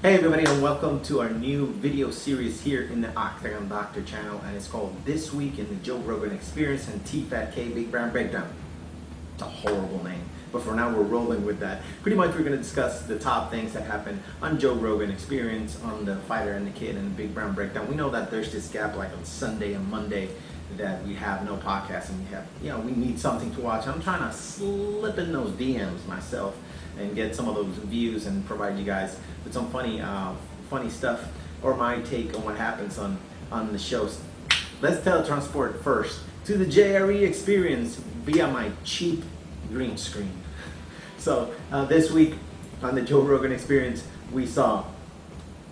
Hey everybody, and welcome to our new video series here in the Octagon Doctor channel, and it's called This Week in the Joe Rogan Experience and TFATK Big Brand Breakdown. It's a horrible name, but for now we're rolling with that. Pretty much we're going to discuss the top things that happened on Joe Rogan Experience, on the Fighter and the Kid, and the Big Brand Breakdown. We know that there's this gap like on Sunday and Monday that we have no podcast, and we need something to watch. I'm trying to slip in those DMs myself and get some of those views and provide you guys with some funny stuff or my take on what happens on the shows. Let's teletransport first to the JRE experience via my cheap green screen. So this week on the Joe Rogan Experience, we saw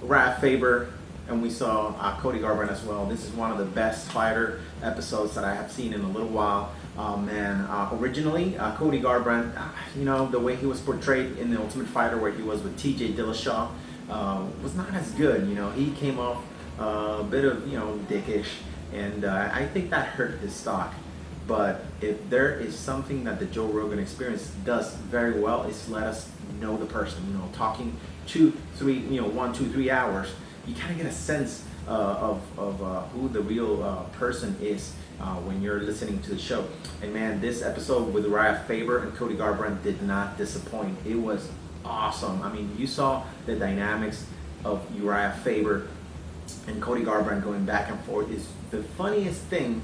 Raph Faber and we saw Cody Garbrandt as well. This is one of the best fighter episodes that I have seen in a little while. Originally, Cody Garbrandt, the way he was portrayed in The Ultimate Fighter, where he was with TJ Dillashaw, was not as good. He came off a bit of, dickish, and I think that hurt his stock. But if there is something that the Joe Rogan Experience does very well, is let us know the person. Talking 1, 2, 3 hours, you kind of get a sense of who the real person is when you're listening to the show. And man, this episode with Raph Faber and Cody Garbrandt did not disappoint. It was awesome. I mean, you saw the dynamics of Raph Faber and Cody Garbrandt going back and forth is the funniest thing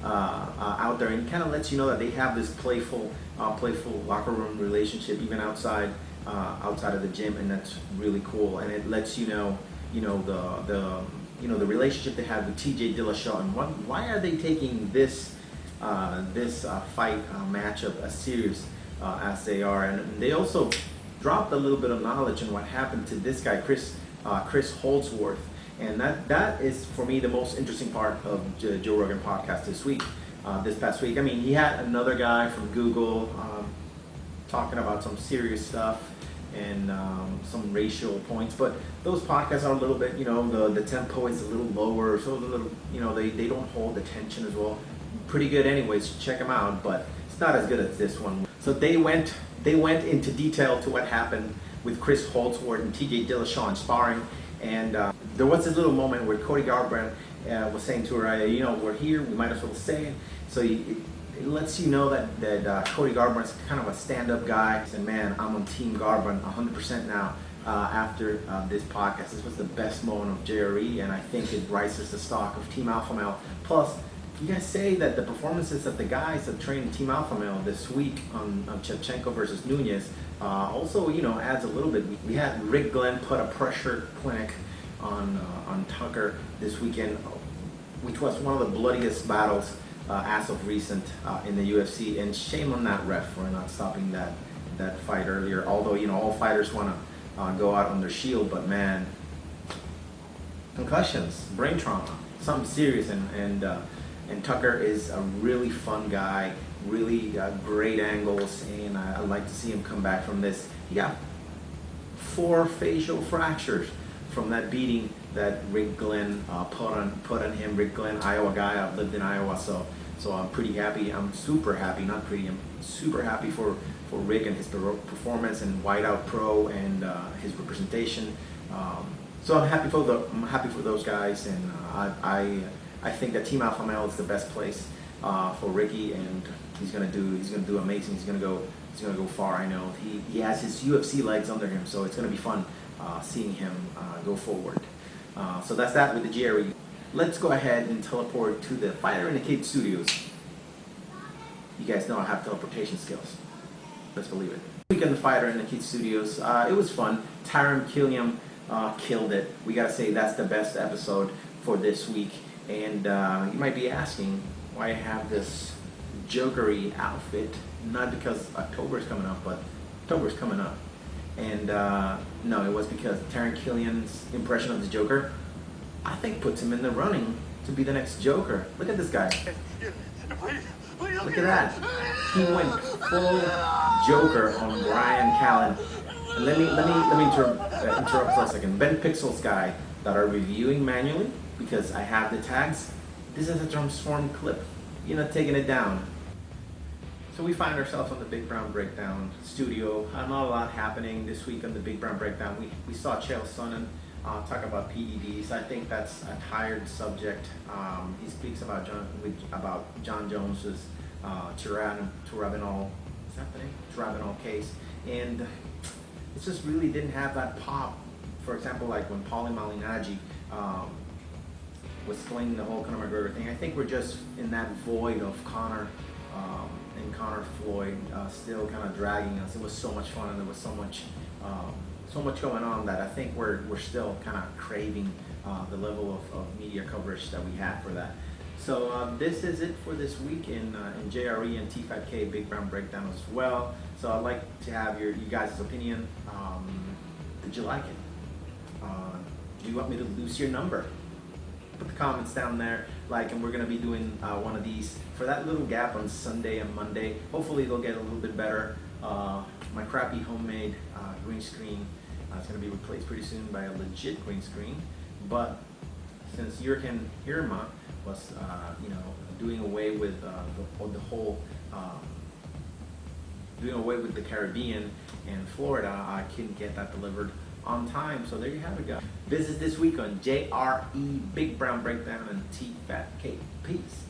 out there, and it kind of lets you know that they have this playful locker room relationship even outside of the gym, and that's really cool. And it lets you know the relationship they had with TJ Dillashaw, and why are they taking this fight matchup as serious as they are. And they also dropped a little bit of knowledge on what happened to this guy, Chris Holdsworth, and that is for me the most interesting part of Joe Rogan podcast this past week. I mean, he had another guy from Google talking about some serious stuff and some racial points, but those podcasts are a little bit, the tempo is a little lower, so they don't hold the tension as well. Pretty good anyways, check them out, but it's not as good as this one. So they went into detail to what happened with Chris Holdsworth and TJ Dillashaw in sparring, and there was this little moment where Cody Garbrandt was saying to her, we're here, we might as well say it. So it lets you know that Cody Garbrandt's kind of a stand-up guy. And man, I'm on Team Garbrandt 100% now after this podcast. This was the best moment of JRE, and I think it rises the stock of Team Alpha Male. Plus, you guys say that the performances of the guys that trained Team Alpha Male this week on Shevchenko versus Nunez also, adds a little bit. We had Rick Glenn put a pressure clinic on Tucker this weekend, which was one of the bloodiest battles as of recent in the UFC, and shame on that ref for not stopping that fight earlier. Although all fighters want to go out on their shield, but man, concussions, brain trauma, something serious, and Tucker is a really fun guy, really great angles, and I like to see him come back from this. He got 4 facial fractures from that beating that Rick Glenn put on him. Rick Glenn, Iowa guy. I've lived in Iowa, so I'm pretty happy. I'm super happy, not pretty. I'm super happy for Rick and his performance and Whiteout Pro and his representation. So I'm happy for those guys, and I think that Team Alpha Male is the best place for Ricky, and he's gonna do amazing. He's gonna go far. I know he has his UFC legs under him, so it's gonna be fun seeing him go forward. So that's that with the JRE. Let's go ahead and teleport to the Fighter and the Kid studios. You guys know I have teleportation skills. Let's believe it. Weekend the Fighter and the Kid studios. It was fun. Taron Killian killed it. We gotta say that's the best episode for this week. And you might be asking why I have this Jokery outfit. Not because October is coming up, but October is coming up. And no, it was because Taron Killian's impression of the Joker, I think, puts him in the running to be the next Joker. Look at this guy. Look at that. He went full Joker on Brian Callen. And let me interrupt for a second. Ben Pixels guy that are reviewing manually because I have the tags. This is a transformed clip. You're not taking it down. So we find ourselves on the Big Brown Breakdown studio. Not a lot happening this week on the Big Brown Breakdown. We saw Chael Sonnen talk about PEDs. I think that's a tired subject. He speaks about John Jones's Turabinol, is that the name? Turabinol case, and it just really didn't have that pop. For example, like when Paulie Malignaggi was explaining the whole Conor McGregor thing. I think we're just in that void of Conor and Conor Floyd still kind of dragging us. It was so much fun, and there was so much going on that I think we're still kind of craving the level of media coverage that we had for that. So this is it for this week in JRE and TFATK Big Brown Breakdown as well. So I'd like to have you guys' opinion. Did you like it? Do you want me to lose your number? Put the comments down there, and we're going to be doing one of these for that little gap on Sunday and Monday. Hopefully they'll get a little bit better. My crappy homemade green screen is going to be replaced pretty soon by a legit green screen. But since Jurgen Irma was doing away with doing away with the Caribbean and Florida, I couldn't get that delivered on time. So there you have it, guys. Visit this week on JRE Big Brown Breakdown and TFATK. Peace.